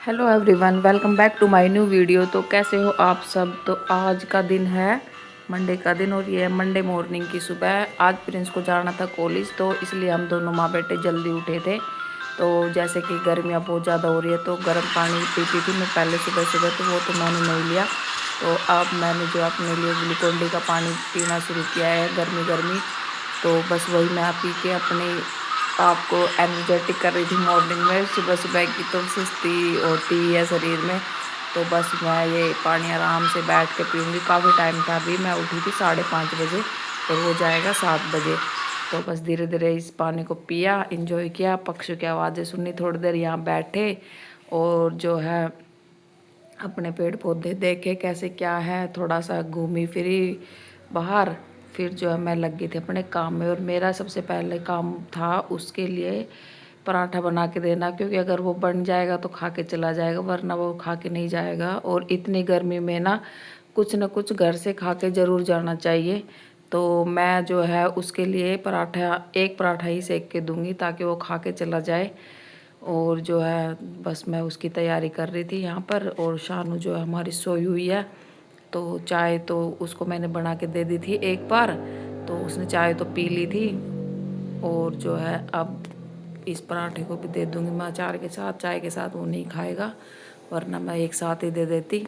Hello everyone, welcome back to my new video. तो कैसे हो आप सब। तो आज का दिन है मंडे का दिन और ये है मंडे मॉर्निंग की सुबह। आज प्रिंस को जाना था कॉलेज, तो इसलिए हम दोनों माँ बेटे जल्दी उठे थे। तो जैसे कि गर्मियाँ बहुत ज़्यादा हो रही है तो गर्म पानी पीती थी मैं पहले सुबह सुबह, तो वो तो मैंने नहीं लिया। तो अब मैंने जो अपने लिए ग्लूकोन डी का पानी पीना शुरू किया है गर्मी गर्मी। तो बस वही मैं पी के अपने आपको एनर्जेटिक कर रही थी मॉर्निंग में। सुबह सुबह की तो सुस्ती होती है शरीर में, तो बस मैं ये पानी आराम से बैठ के पीऊँगी। काफ़ी टाइम था, अभी मैं उठी थी 5:30 बजे और वो जाएगा 7 बजे। तो बस धीरे धीरे इस पानी को पिया, इंजॉय किया, पक्षियों की आवाज़ें सुनी, थोड़ी देर यहाँ बैठे और जो है अपने पेड़ पौधे देखे कैसे क्या है, थोड़ा सा घूमी फिरी बाहर। फिर जो है मैं लग गई थी अपने काम में और मेरा सबसे पहले काम था उसके लिए पराठा बना के देना, क्योंकि अगर वो बन जाएगा तो खा के चला जाएगा, वरना वो खा के नहीं जाएगा। और इतनी गर्मी में ना कुछ घर से खा के ज़रूर जाना चाहिए। तो मैं जो है उसके लिए एक पराठा ही सेक के दूंगी ताकि वो खा के चला जाए। और जो है बस मैं उसकी तैयारी कर रही थी यहाँ पर। और शानू जो है हमारी सोई हुई है, तो चाय तो उसको मैंने बना के दे दी थी एक बार, तो उसने चाय तो पी ली थी। और जो है अब इस पराठे को भी दे दूँगी मैं अचार के साथ। चाय के साथ वो नहीं खाएगा, वरना मैं एक साथ ही दे देती।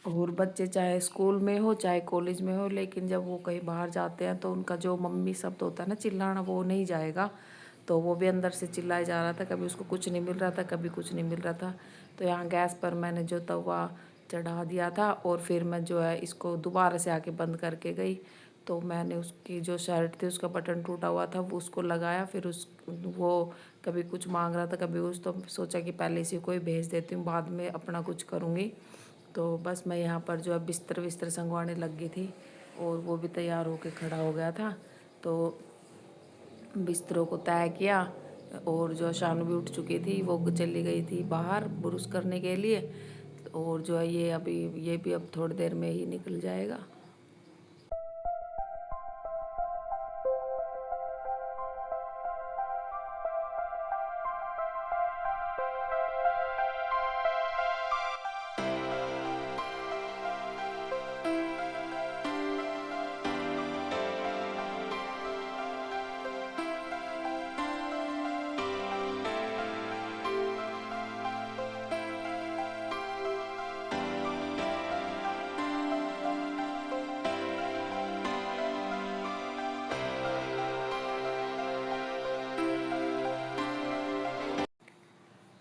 और बच्चे चाहे स्कूल में हो चाहे कॉलेज में हो, लेकिन जब वो कहीं बाहर जाते हैं तो उनका जो मम्मी शब्द होता है ना, चिल्लाना, वो नहीं जाएगा। तो वो भी अंदर से चिल्लाया जा रहा था, कभी उसको कुछ नहीं मिल रहा था, कभी कुछ नहीं मिल रहा था। तो यहाँ गैस पर मैंने जो तवा चढ़ा दिया था और फिर मैं जो है इसको दोबारा से आके बंद करके गई। तो मैंने उसकी जो शर्ट थी उसका बटन टूटा हुआ था, वो उसको लगाया। फिर वो कभी कुछ मांग रहा था कभी कुछ, तो सोचा कि पहले इसी को ही भेज देती हूँ, बाद में अपना कुछ करूँगी। तो बस मैं यहाँ पर जो है बिस्तर विस्तर संगवाने लग गई थी और वो भी तैयार होकर खड़ा हो गया था। तो बिस्तरों को तय किया और जो शानू भी उठ चुकी थी, वो चली गई थी बाहर ब्रुश करने के लिए। और जो है ये भी अब थोड़ी देर में ही निकल जाएगा।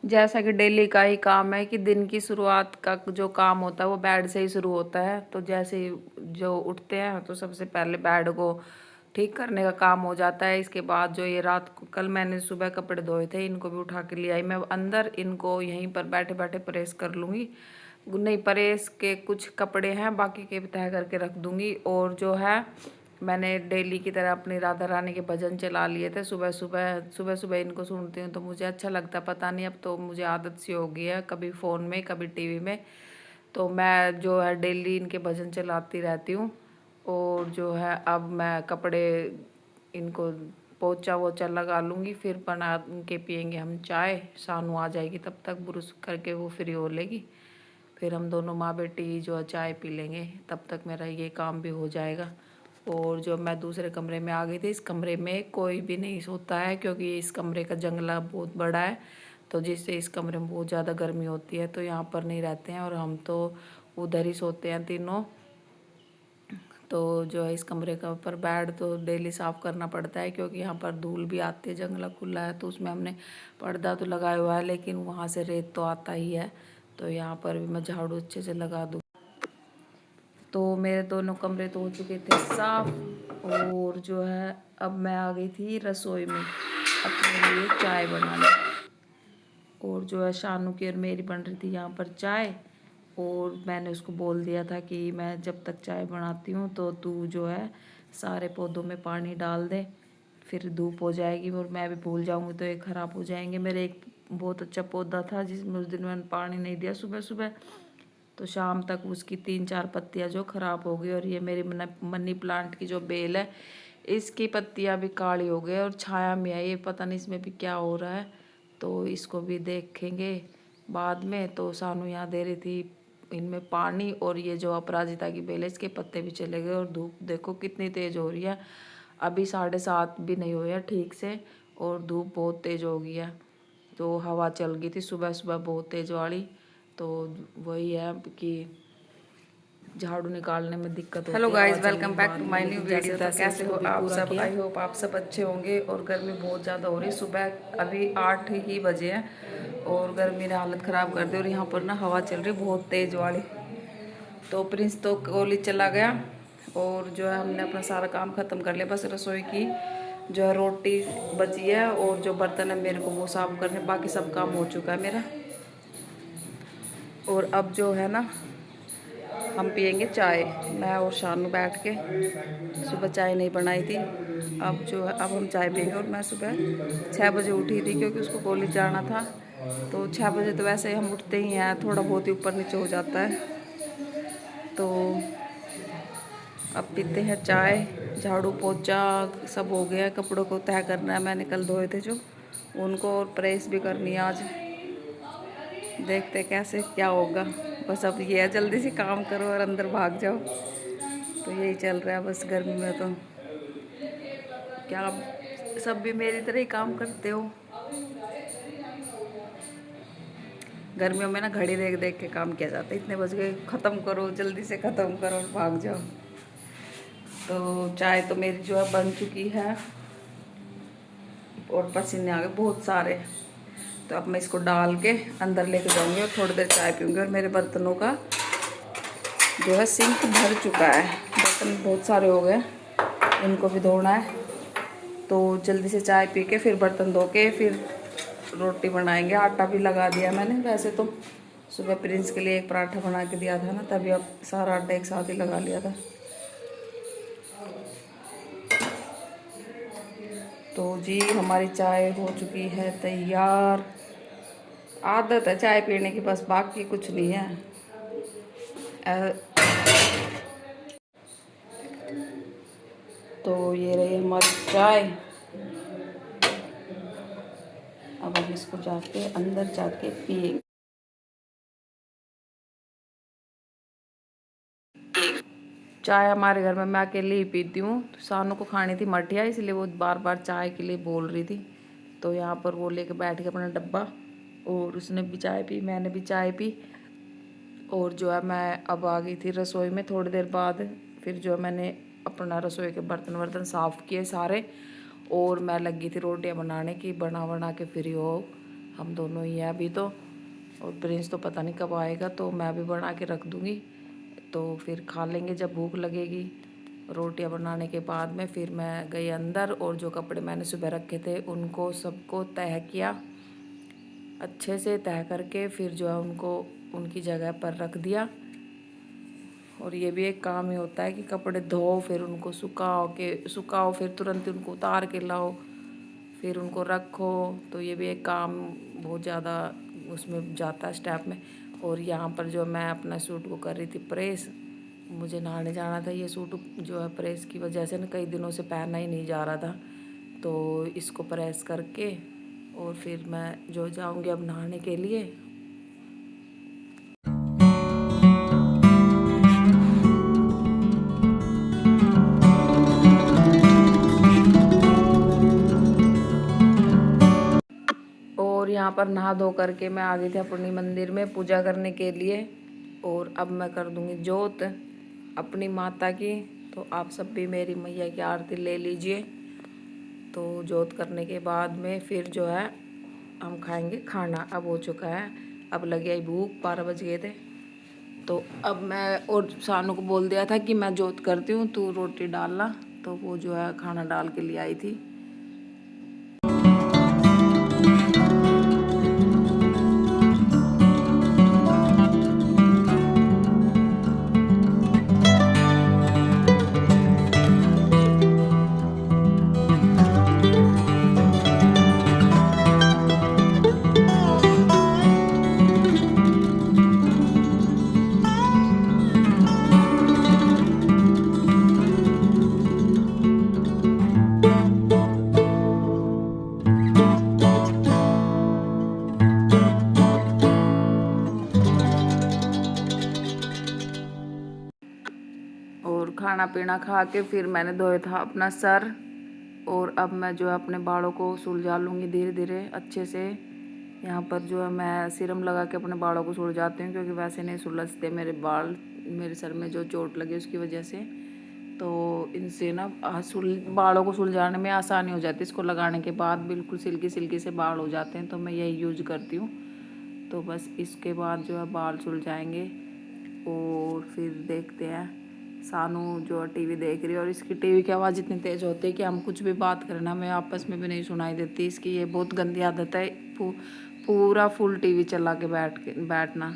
जैसा कि डेली का ही काम है कि दिन की शुरुआत का जो काम होता है वो बेड से ही शुरू होता है। तो जैसे ही जो उठते हैं तो सबसे पहले बेड को ठीक करने का काम हो जाता है। इसके बाद जो ये रात को कल मैंने सुबह कपड़े धोए थे, इनको भी उठा के ले आई मैं अंदर। इनको यहीं पर बैठे बैठे प्रेस कर लूँगी। नहीं, प्रेस के कुछ कपड़े हैं, बाकी के भी तह करके रख दूँगी। और जो है मैंने डेली की तरह अपनी राधा रानी के भजन चला लिए थे। सुबह सुबह इनको सुनती हूँ तो मुझे अच्छा लगता, पता नहीं अब तो मुझे आदत सी हो गई है, कभी फ़ोन में कभी टीवी में। तो मैं जो है डेली इनके भजन चलाती रहती हूँ। और जो है अब मैं कपड़े इनको पोछा वोछा लगा लूँगी, फिर बना के पियेंगे हम चाय। शानू आ जाएगी तब तक, ब्रुश करके वो फ्री हो लेगी, फिर हम दोनों माँ बेटी जो है चाय पी लेंगे, तब तक मेरा ये काम भी हो जाएगा। और जो मैं दूसरे कमरे में आ गई थी, इस कमरे में कोई भी नहीं सोता है क्योंकि इस कमरे का जंगला बहुत बड़ा है, तो जिससे इस कमरे में बहुत ज़्यादा गर्मी होती है, तो यहाँ पर नहीं रहते हैं और हम तो उधर ही सोते हैं तीनों। तो जो है इस कमरे का ऊपर बेड तो डेली साफ़ करना पड़ता है क्योंकि यहाँ पर धूल भी आती है, जंगला खुला है तो उसमें हमने पर्दा तो लगाया हुआ है, लेकिन वहाँ से रेत तो आता ही है। तो यहाँ पर भी मैं झाड़ू अच्छे से लगा दूँ। तो मेरे दोनों कमरे तो हो चुके थे साफ। और जो है अब मैं आ गई थी रसोई में अपने लिए चाय बनाने। और जो है शानू की और मेरी बन रही थी यहाँ पर चाय। और मैंने उसको बोल दिया था कि मैं जब तक चाय बनाती हूँ तो तू जो है सारे पौधों में पानी डाल दे, फिर धूप हो जाएगी और मैं भी भूल जाऊँगी तो ये ख़राब हो जाएंगे। मेरे एक बहुत अच्छा पौधा था जिसमें उस दिन मैंने पानी नहीं दिया सुबह सुबह, तो शाम तक उसकी 3-4 पत्तियां जो ख़राब हो गई। और ये मेरी मनी प्लांट की जो बेल है, इसकी पत्तियां भी काली हो गई और छाया में है, ये पता नहीं इसमें भी क्या हो रहा है। तो इसको भी देखेंगे, बाद में। तो सानू यहाँ दे रही थी इनमें पानी, और ये जो अपराजिता की बेल है इसके पत्ते भी चले गए। और धूप देखो कितनी तेज़ हो रही है, अभी 7:30 भी नहीं हुए हैं ठीक से, और धूप बहुत तेज़ हो गई है। तो हवा चल गई थी सुबह सुबह बहुत तेज़ वाली, तो वही है कि झाड़ू निकालने में दिक्कत होती है। Hello guys, welcome back to my new video. तो कैसे हो आप सब? आई होप आप सब अच्छे होंगे। और गर्मी बहुत ज़्यादा हो रही है, सुबह अभी 8 ही बजे हैं और गर्मी ने हालत ख़राब कर दी। और यहाँ पर ना हवा चल रही बहुत तेज़ वाली। तो प्रिंस तो कॉलेज चला गया, और जो है हमने अपना सारा काम ख़त्म कर लिया। बस रसोई की जो है रोटी बची है, और जो बर्तन है मेरे को वो साफ़ करने, बाकी सब काम हो चुका है मेरा। और अब जो है ना हम पियेंगे चाय, मैं और शानू बैठ के। सुबह चाय नहीं बनाई थी, अब जो है अब हम चाय पियेंगे। और मैं सुबह 6 बजे उठी थी क्योंकि उसको कॉलेज जाना था। तो 6 बजे तो वैसे ही हम उठते ही हैं, थोड़ा बहुत ही ऊपर नीचे हो जाता है। तो अब पीते हैं चाय। झाड़ू पोछा सब हो गया, कपड़ों को तह करना है, मैंने कल धोए थे जो उनको, और प्रेस भी करनी है आज। देखते कैसे क्या होगा। बस अब ये है जल्दी से काम करो और अंदर भाग जाओ, तो यही चल रहा है बस गर्मी में। तो क्या आप सब भी मेरी तरह ही काम करते हो? गर्मियों में ना घड़ी देख देख के काम किया जाता है, इतने बज गए ख़त्म करो, जल्दी से ख़त्म करो और भाग जाओ। तो चाय तो मेरी जो है बन चुकी है, और पसीने आ गए बहुत सारे। तो अब मैं इसको डाल के अंदर लेके जाऊंगी और थोड़ी देर चाय पीऊँगी। और मेरे बर्तनों का जो है सिंक भर चुका है, बर्तन बहुत सारे हो गए, इनको भी धोना है। तो जल्दी से चाय पी के फिर बर्तन धो के फिर रोटी बनाएंगे। आटा भी लगा दिया मैंने, वैसे तो सुबह प्रिंस के लिए एक पराठा बना के दिया था ना, तभी अब सारा आटा एक साथ ही लगा लिया था। तो जी हमारी चाय हो चुकी है तैयार। आदत है चाय पीने की, बस बाकी कुछ नहीं है। तो ये रही हमारी चाय। अब हम इसको जाके अंदर जाके पिएंगे। चाय हमारे घर में मैं अकेले ही पीती हूँ। तो सानू को खानी थी मठिया, इसलिए वो बार बार चाय के लिए बोल रही थी। तो यहाँ पर वो लेके बैठ गया अपना डब्बा, और उसने भी चाय पी, मैंने भी चाय पी। और जो है मैं अब आ गई थी रसोई में थोड़ी देर बाद। फिर जो है मैंने अपना रसोई के बर्तन साफ़ किए सारे, और मैं लगी थी रोटियां बनाने की। बना के फ्री हो हम दोनों ही हैं अभी तो। और प्रिंस तो पता नहीं कब आएगा, तो मैं भी बना के रख दूँगी, तो फिर खा लेंगे जब भूख लगेगी। रोटियां बनाने के बाद में फिर मैं गई अंदर, और जो कपड़े मैंने सुबह रखे थे उनको सबको तह किया, अच्छे से तह करके फिर जो है उनको उनकी जगह पर रख दिया। और ये भी एक काम ही होता है कि कपड़े धो, फिर उनको सुखाओ, फिर तुरंत उनको उतार के लाओ, फिर उनको रखो। तो ये भी एक काम बहुत ज़्यादा उसमें जाता है स्टेप में। और यहाँ पर जो मैं अपना सूट को कर रही थी प्रेस, मुझे नहाने जाना था। ये सूट जो है प्रेस की वजह से ना कई दिनों से पहना ही नहीं जा रहा था, तो इसको प्रेस करके और फिर मैं जो जाऊँगी अब नहाने के लिए। और यहाँ पर नहा धो करके मैं आ गई थी अपनी मंदिर में पूजा करने के लिए। और अब मैं कर दूँगी जोत अपनी माता की। तो आप सब भी मेरी मैया की आरती ले लीजिए। तो जोत करने के बाद में फिर जो है हम खाएंगे खाना। अब हो चुका है, अब लगे आई भूख, 12 बज गए थे। तो अब मैं और सानू को बोल दिया था कि मैं जोत करती हूँ, तू रोटी डालना। तो वो जो है खाना डाल के लिए आई थी। खाना पीना खा के फिर मैंने धोया था अपना सर, और अब मैं जो है अपने बालों को सुलझा लूँगी धीरे धीरे अच्छे से। यहाँ पर जो है मैं सीरम लगा के अपने बालों को सुलझाती हूँ, क्योंकि वैसे नहीं सुलझते मेरे बाल, मेरे सर में जो चोट लगी उसकी वजह से। तो इनसे ना बालों को सुलझाने में आसानी हो जाती है। इसको लगाने के बाद बिल्कुल सिल्की सिल्की से बाल हो जाते हैं, तो मैं यही यूज करती हूँ। तो बस इसके बाद जो है बाल सुलझाएंगे और फिर देखते हैं। सानू जो टीवी देख रही है, और इसकी टीवी की आवाज़ इतनी तेज़ होती है कि हम कुछ भी बात करें ना, हमें आपस में भी नहीं सुनाई देती। इसकी ये बहुत गंदी आदत है, पूरा फुल टीवी चला के बैठना।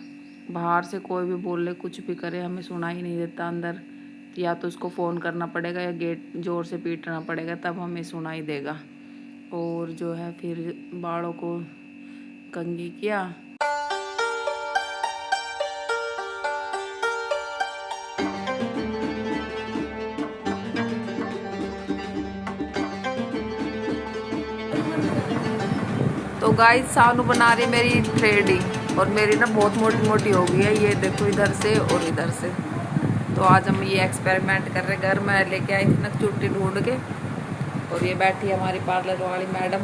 बाहर से कोई भी बोल ले, कुछ भी करे, हमें सुनाई नहीं देता अंदर। या तो उसको फ़ोन करना पड़ेगा या गेट ज़ोर से पीटना पड़ेगा, तब हमें सुनाई देगा। और जो है फिर बालों को कंघी किया। तो गाइस सानू बना रही मेरी थ्रेडिंग, और मेरी ना बहुत मोटी मोटी हो गई है, ये देखो इधर से और इधर से। तो आज हम ये एक्सपेरिमेंट कर रहे। घर में लेके आई थी ना चुट्टी ढूंढ के, और ये बैठी है हमारी पार्लर वाली मैडम।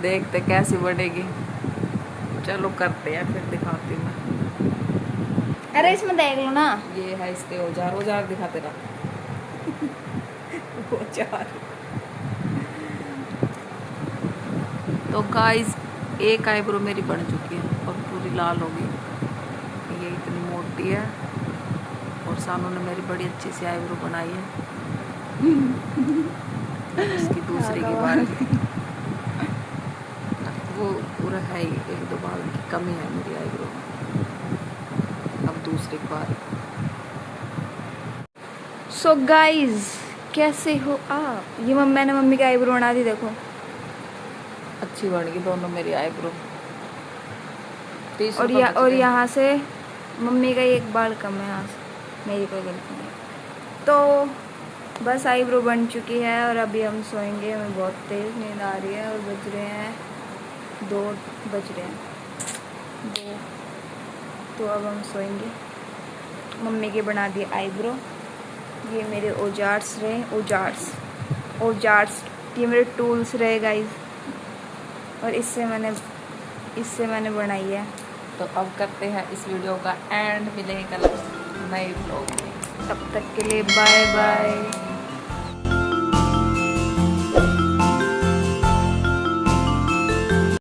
देखते कैसी बनेगी। चलो करते हैं, फिर दिखाती हूँ मैं। अरे इसमें देख लो ना, ये है इसके औजार। औजार दिखाते ना। औजार। तो गाइस एक आईब्रो मेरी बन चुकी है और पूरी लाल हो गई। ये इतनी मोटी है, और सानू ने मेरी बड़ी अच्छी सी आईब्रो बनाई है। इसकी दूसरी की बारी। वो पूरा है ही, एक दो बाल की कमी है मेरी आईब्रो में। अब दूसरी की बारी। सो गाइस कैसे हो आप? ये मैंने मम्मी की आईब्रो बना दी, देखो अच्छी बन गई दोनों मेरी आईब्रो। और यहाँ से मम्मी का एक बाल कम है, यहाँ से मेरी कोई गलती नहीं। तो बस आईब्रो बन चुकी है, और अभी हम सोएंगे। हमें बहुत तेज़ नींद आ रही है, और बज रहे हैं 2 बज रहे हैं 2। तो अब हम सोएंगे। मम्मी की बना दी आईब्रो। ये मेरे औजार्स रहे, औजार्स ये मेरे टूल्स रहे गाइस, और इससे मैंने बनाई है। तो अब करते हैं इस वीडियो का एंड। मिलेंगे कल नए व्लॉग में, तब तक के लिए बाय बाय।